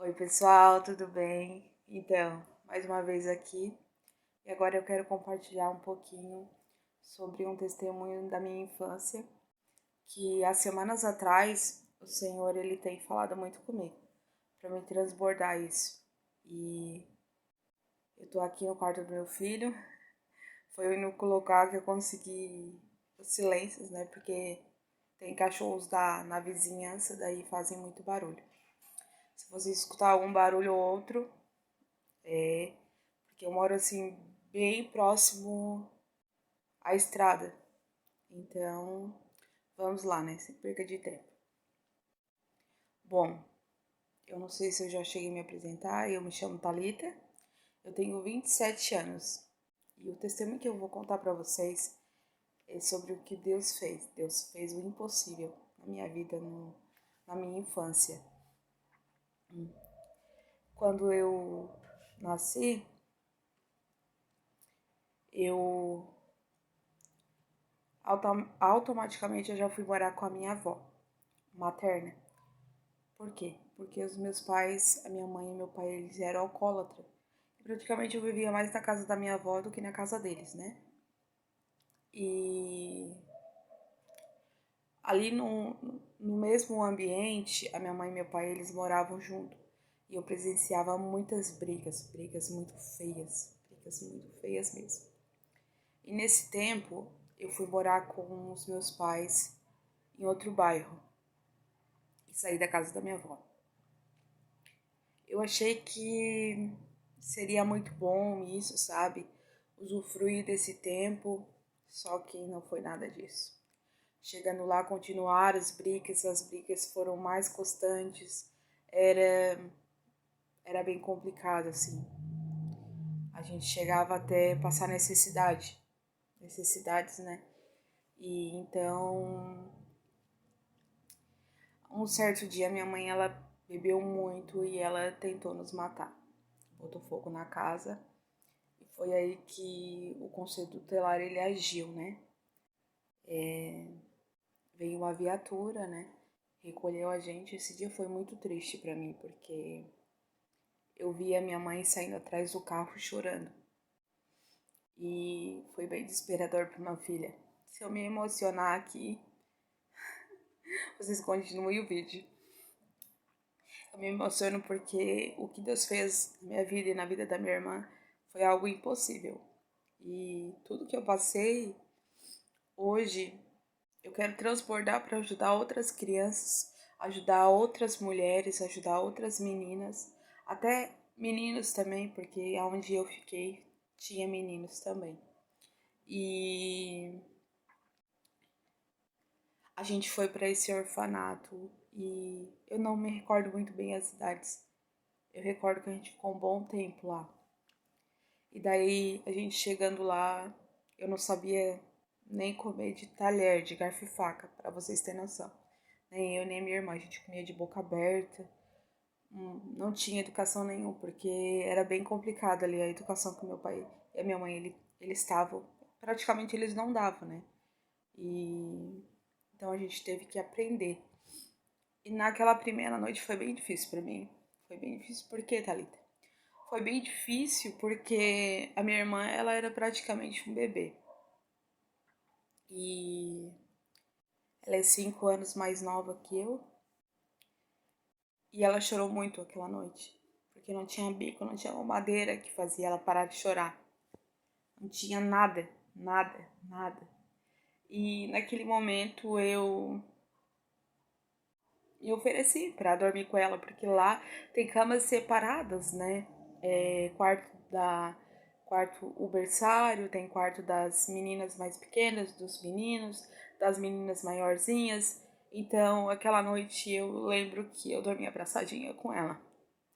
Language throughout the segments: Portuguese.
Oi, pessoal, tudo bem? Então, mais uma vez aqui, e agora eu quero compartilhar um pouquinho sobre um testemunho da minha infância, que há semanas atrás o Senhor ele tem falado muito comigo, para me transbordar isso. E eu tô aqui no quarto do meu filho, foi o único lugar que eu consegui os silêncios, né? Porque tem cachorros na vizinhança, daí fazem muito barulho. Se você escutar algum barulho ou outro, é porque eu moro assim bem próximo à estrada. Então, vamos lá, né? Sem perca de tempo. Bom, eu não sei se eu já cheguei a me apresentar, eu me chamo Thalita, eu tenho 27 anos. E o testemunho que eu vou contar para vocês é sobre o que Deus fez. Deus fez o impossível na minha vida, na minha infância. Quando eu nasci, eu automaticamente eu já fui morar com a minha avó materna. Por quê? Porque os meus pais, a minha mãe e meu pai, eles eram alcoólatras. E praticamente eu vivia mais na casa da minha avó do que na casa deles, né? E ali no mesmo ambiente, a minha mãe e meu pai, eles moravam junto. E eu presenciava muitas brigas muito feias mesmo. E nesse tempo, eu fui morar com os meus pais em outro bairro e saí da casa da minha avó. Eu achei que seria muito bom isso, sabe? Usufruir desse tempo, só que não foi nada disso. Chegando lá, continuaram as brigas foram mais constantes, era, era bem complicado, assim. A gente chegava até passar necessidades, né? E então, um certo dia, minha mãe, ela bebeu muito e ela tentou nos matar. Botou fogo na casa. E foi aí que o conselho tutelar ele agiu, né? Veio uma viatura, né? Recolheu a gente. Esse dia foi muito triste para mim, porque eu vi a minha mãe saindo atrás do carro chorando. E foi bem desesperador para uma filha. Se eu me emocionar aqui, vocês continuem o vídeo. Eu me emociono porque o que Deus fez na minha vida e na vida da minha irmã foi algo impossível. E tudo que eu passei hoje eu quero transbordar para ajudar outras crianças, ajudar outras mulheres, ajudar outras meninas, até meninos também, porque aonde eu fiquei tinha meninos também. E a gente foi para esse orfanato e eu não me recordo muito bem as idades. Eu recordo que a gente ficou um bom tempo lá. E daí a gente chegando lá, eu não sabia nem comer de talher, de garfo e faca, para vocês terem noção. Nem eu, nem minha irmã, a gente comia de boca aberta. Não tinha educação nenhuma, porque era bem complicado ali a educação que meu pai e a minha mãe, eles estavam. Praticamente eles não davam, né? E então a gente teve que aprender. E naquela primeira noite foi bem difícil para mim. Foi bem difícil por quê, Thalita? Foi bem difícil porque a minha irmã, ela era praticamente um bebê. E ela é 5 anos mais nova que eu. E ela chorou muito aquela noite. Porque não tinha bico, não tinha madeira que fazia ela parar de chorar. Não tinha nada, nada, nada. E naquele momento eu me ofereci para dormir com ela, porque lá tem camas separadas, né? Quarto o berçário, tem quarto das meninas mais pequenas, dos meninos, das meninas maiorzinhas. Então, aquela noite eu lembro que eu dormi abraçadinha com ela.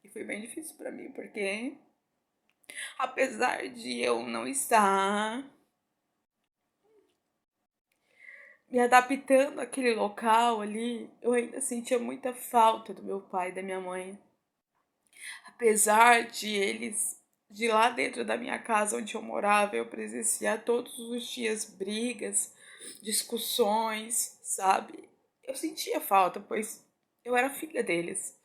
E foi bem difícil para mim, porque apesar de eu não estar me adaptando àquele local ali, eu ainda sentia muita falta do meu pai e da minha mãe. Apesar de eles, de lá dentro da minha casa onde eu morava, eu presenciar todos os dias brigas, discussões, sabe? Eu sentia falta, pois eu era filha deles.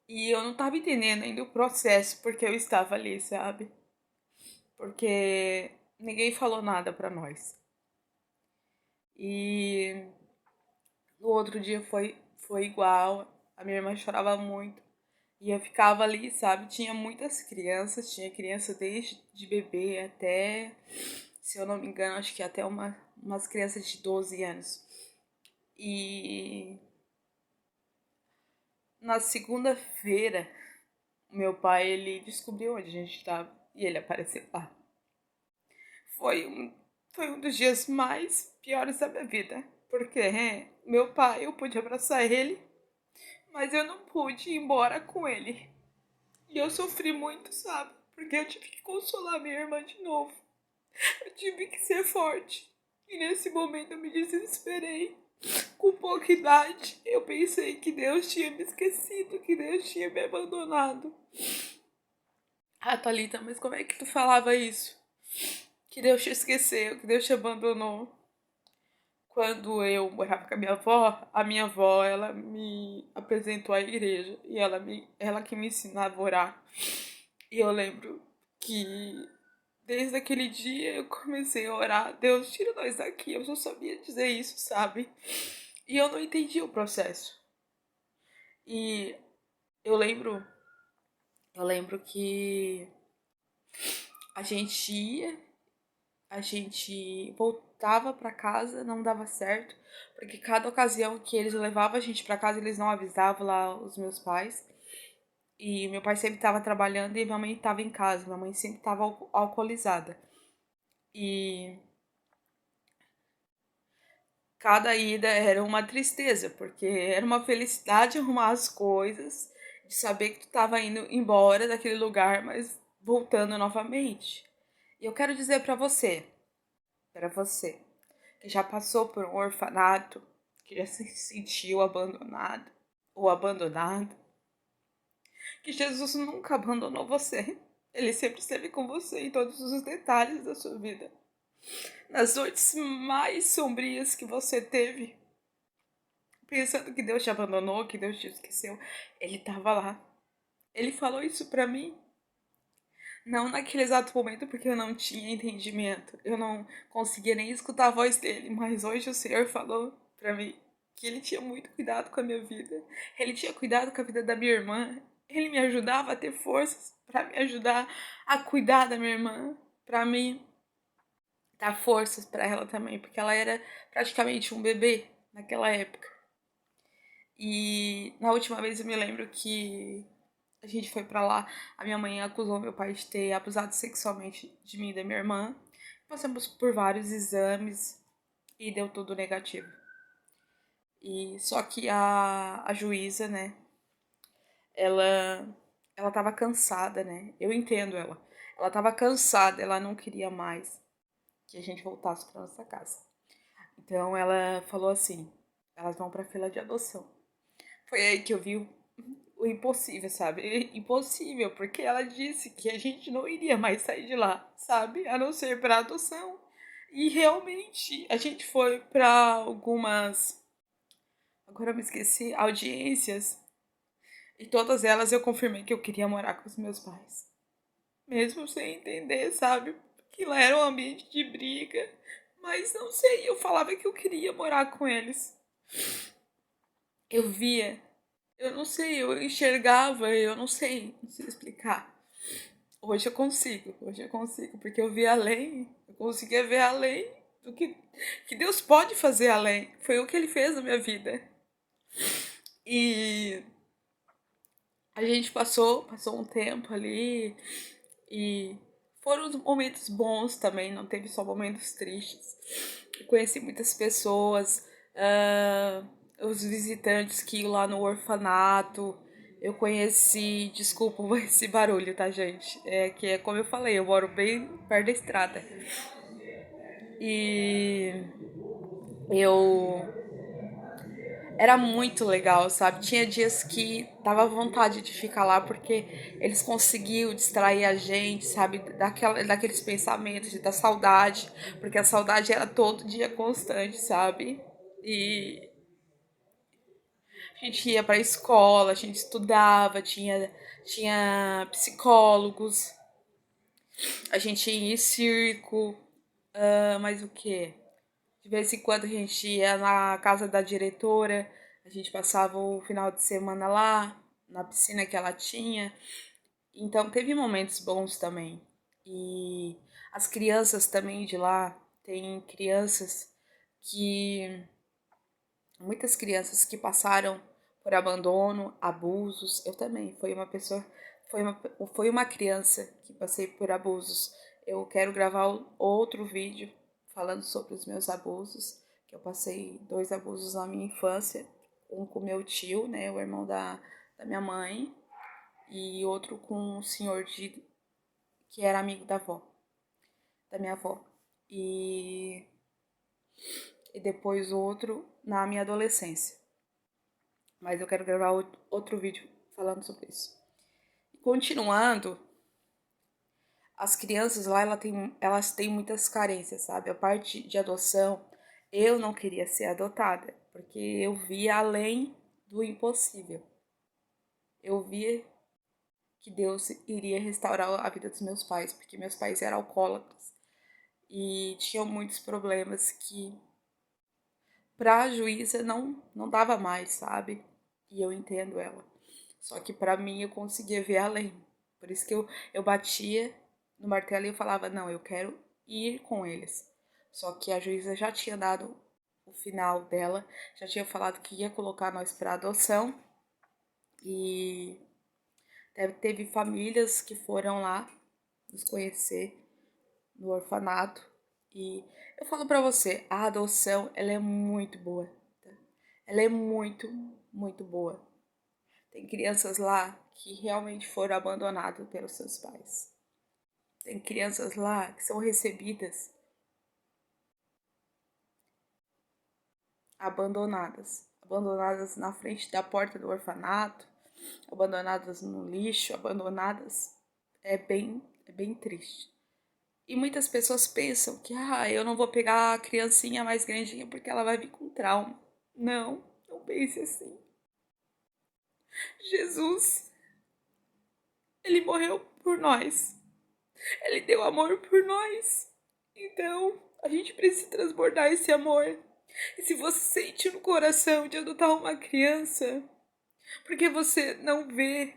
E eu não tava entendendo ainda o processo porque eu estava ali, sabe? Porque ninguém falou nada pra nós. E no outro dia foi igual. A minha irmã chorava muito. E eu ficava ali, sabe? Tinha muitas crianças, tinha criança desde de bebê até, se eu não me engano, acho que até umas crianças de 12 anos. E na segunda-feira, meu pai, ele descobriu onde a gente estava e ele apareceu lá. Foi um, foi um dos dias mais piores da minha vida. Porque meu pai, eu pude abraçar ele, mas eu não pude ir embora com ele. E eu sofri muito, sabe? Porque eu tive que consolar minha irmã de novo. Eu tive que ser forte. E nesse momento eu me desesperei. Com pouca idade, eu pensei que Deus tinha me esquecido, que Deus tinha me abandonado. Ah, Thalita, mas como é que tu falava isso? Que Deus te esqueceu, que Deus te abandonou. Quando eu morava com a minha avó, ela me apresentou à igreja e ela que me ensinava a orar. E eu lembro que desde aquele dia eu comecei a orar, Deus, tira nós daqui. Eu só sabia dizer isso, sabe? E eu não entendi o processo. E eu lembro, eu lembro que a gente ia, a gente voltava pra casa, não dava certo, porque cada ocasião que eles levavam a gente pra casa, eles não avisavam lá os meus pais. E meu pai sempre estava trabalhando e minha mãe estava em casa. Minha mãe sempre estava alcoolizada. E cada ida era uma tristeza, porque era uma felicidade arrumar as coisas, de saber que tu estava indo embora daquele lugar, mas voltando novamente. E eu quero dizer para você, que já passou por um orfanato, que já se sentiu abandonado ou abandonado, que Jesus nunca abandonou você. Ele sempre esteve com você em todos os detalhes da sua vida. Nas noites mais sombrias que você teve, pensando que Deus te abandonou, que Deus te esqueceu, ele estava lá. Ele falou isso pra mim. Não naquele exato momento, porque eu não tinha entendimento. Eu não conseguia nem escutar a voz dele. Mas hoje o Senhor falou pra mim que ele tinha muito cuidado com a minha vida. Ele tinha cuidado com a vida da minha irmã. Ele me ajudava a ter forças pra me ajudar a cuidar da minha irmã. Pra me dar forças pra ela também. Porque ela era praticamente um bebê naquela época. E na última vez eu me lembro que a gente foi pra lá, a minha mãe acusou meu pai de ter abusado sexualmente de mim e da minha irmã. Passamos por vários exames e deu tudo negativo. E só que a juíza, né, ela ela tava cansada, né? Eu entendo ela. Ela tava cansada, ela não queria mais que a gente voltasse pra nossa casa. Então ela falou assim: elas vão pra fila de adoção. Foi aí que eu vi o impossível, sabe? Impossível, porque ela disse que a gente não iria mais sair de lá, sabe? A não ser para adoção. E realmente a gente foi para algumas, agora eu me esqueci, audiências, e todas elas eu confirmei que eu queria morar com os meus pais. Mesmo sem entender, sabe? Que lá era um ambiente de briga, mas não sei, eu falava que eu queria morar com eles. Eu via, eu não sei, eu enxergava, eu não sei explicar. Hoje eu consigo, porque eu vi além, eu conseguia ver além do que Deus pode fazer além. Foi o que ele fez na minha vida. E a gente passou um tempo ali e foram momentos bons também, não teve só momentos tristes. Eu conheci muitas pessoas, os visitantes que iam lá no orfanato. Eu conheci, desculpa esse barulho, tá, gente? É que é como eu falei, eu moro bem perto da estrada. E eu era muito legal, sabe? Tinha dias que dava vontade de ficar lá porque eles conseguiam distrair a gente, sabe? Daqueles pensamentos, da saudade, porque a saudade era todo dia constante, sabe? E A gente ia pra escola, a gente estudava, tinha psicólogos, a gente ia em circo, mas o quê? De vez em quando a gente ia na casa da diretora, a gente passava o final de semana lá, na piscina que ela tinha. Então teve momentos bons também. E as crianças também de lá, tem crianças que muitas crianças que passaram por abandono, abusos. Eu também, foi uma, foi uma criança que passei por abusos. Eu quero gravar outro vídeo falando sobre os meus abusos, que eu passei 2 abusos na minha infância, um com meu tio, né, o irmão da minha mãe, e outro com um senhor que era amigo da minha avó. E, e depois outro na minha adolescência. Mas eu quero gravar outro vídeo falando sobre isso. Continuando, as crianças lá elas têm muitas carências, sabe? A parte de adoção, eu não queria ser adotada, porque eu via além do impossível. Eu via que Deus iria restaurar a vida dos meus pais, porque meus pais eram alcoólatras e tinham muitos problemas que pra juíza não dava mais, sabe? E eu entendo ela. Só que pra mim eu conseguia ver além. Por isso que eu batia no martelo e eu falava, não, eu quero ir com eles. Só que a juíza já tinha dado o final dela, já tinha falado que ia colocar nós para adoção. E teve famílias que foram lá nos conhecer no orfanato. E eu falo pra você, a adoção, ela é muito boa. Tá? Ela é muito, muito boa. Tem crianças lá que realmente foram abandonadas pelos seus pais. Tem crianças lá que são recebidas abandonadas na frente da porta do orfanato, abandonadas no lixo, abandonadas. É bem triste. E muitas pessoas pensam que, eu não vou pegar a criancinha mais grandinha porque ela vai vir com trauma. Não, não pense assim. Jesus, ele morreu por nós. Ele deu amor por nós. Então, a gente precisa transbordar esse amor. E se você sente no coração de adotar uma criança, porque você não vê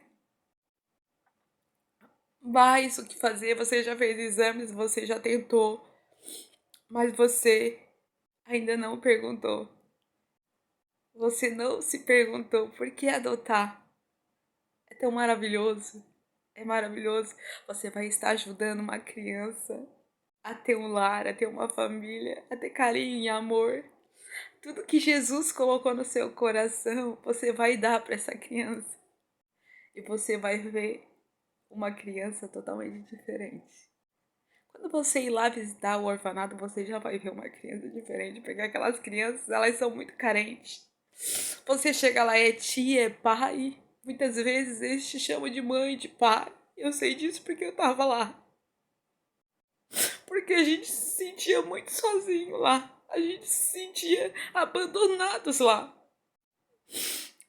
mais o que fazer, você já fez exames, você já tentou, mas você ainda não perguntou. Você não se perguntou por que adotar. É tão maravilhoso. É maravilhoso. Você vai estar ajudando uma criança a ter um lar, a ter uma família, a ter carinho e amor. Tudo que Jesus colocou no seu coração, você vai dar para essa criança. E você vai ver uma criança totalmente diferente. Quando você ir lá visitar o orfanato, você já vai ver uma criança diferente, porque aquelas crianças, elas são muito carentes. Você chega lá, é tia, é pai. Muitas vezes eles te chamam de mãe, de pai. Eu sei disso porque eu tava lá. Porque a gente se sentia muito sozinho lá. A gente se sentia abandonados lá.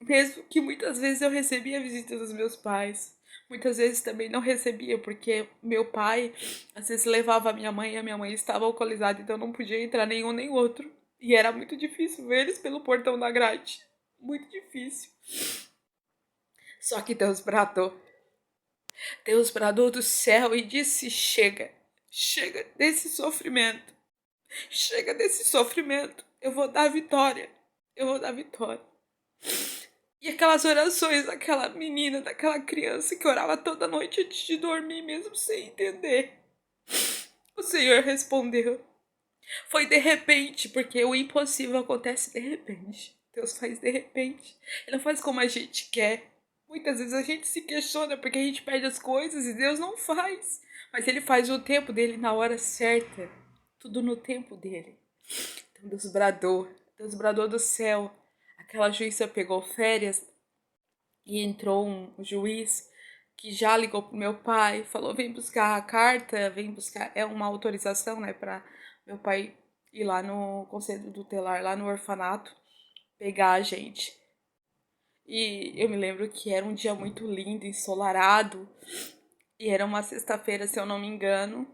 Mesmo que muitas vezes eu recebia a visita dos meus pais. Muitas vezes também não recebia, porque meu pai às vezes levava a minha mãe e a minha mãe estava alcoolizada, então não podia entrar nenhum nem outro. E era muito difícil ver eles pelo portão da grade. Muito difícil. Só que Deus bradou. Deus bradou do céu e disse: chega, chega desse sofrimento, chega desse sofrimento. Eu vou dar vitória, eu vou dar vitória. E aquelas orações daquela menina, daquela criança que orava toda noite antes de dormir, mesmo sem entender. O Senhor respondeu. Foi de repente, porque o impossível acontece de repente. Deus faz de repente. Ele não faz como a gente quer. Muitas vezes a gente se questiona porque a gente pede as coisas e Deus não faz. Mas Ele faz o tempo dele na hora certa. Tudo no tempo dele. Então Deus bradou. Deus bradou do céu. Aquela juíza pegou férias e entrou um juiz que já ligou pro meu pai, falou: vem buscar a carta, vem buscar. É uma autorização, né, para meu pai ir lá no conselho tutelar, lá no orfanato, pegar a gente. E eu me lembro que era um dia muito lindo, ensolarado. E era uma sexta-feira, se eu não me engano.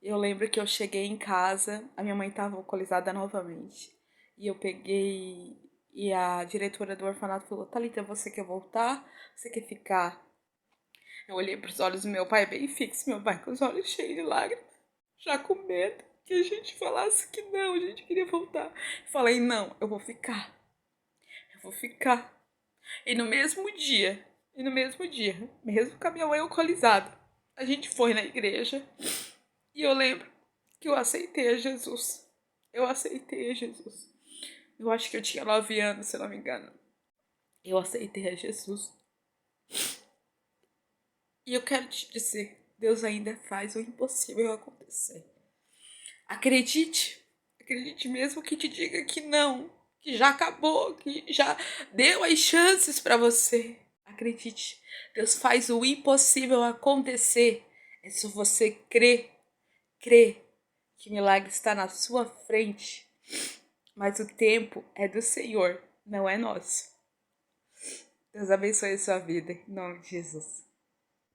Eu lembro que eu cheguei em casa, a minha mãe estava alcoolizada novamente. E eu peguei. E a diretora do orfanato falou: Thalita, você quer voltar? Você quer ficar? Eu olhei para os olhos do meu pai bem fixo, meu pai com os olhos cheios de lágrimas, já com medo que a gente falasse que não, a gente queria voltar. Falei: não, eu vou ficar. Eu vou ficar. E no mesmo dia, mesmo com a minha mãe alcoolizada, a gente foi na igreja e eu lembro que eu aceitei a Jesus. Eu aceitei a Jesus. Eu acho que eu tinha 9 anos, se eu não me engano. Eu aceitei a Jesus. E eu quero te dizer, Deus ainda faz o impossível acontecer. Acredite. Acredite mesmo que te diga que não, que já acabou, que já deu as chances para você. Acredite, Deus faz o impossível acontecer. É só você crer, crer que o milagre está na sua frente. Mas o tempo é do Senhor, não é nosso. Deus abençoe a sua vida, em nome de Jesus.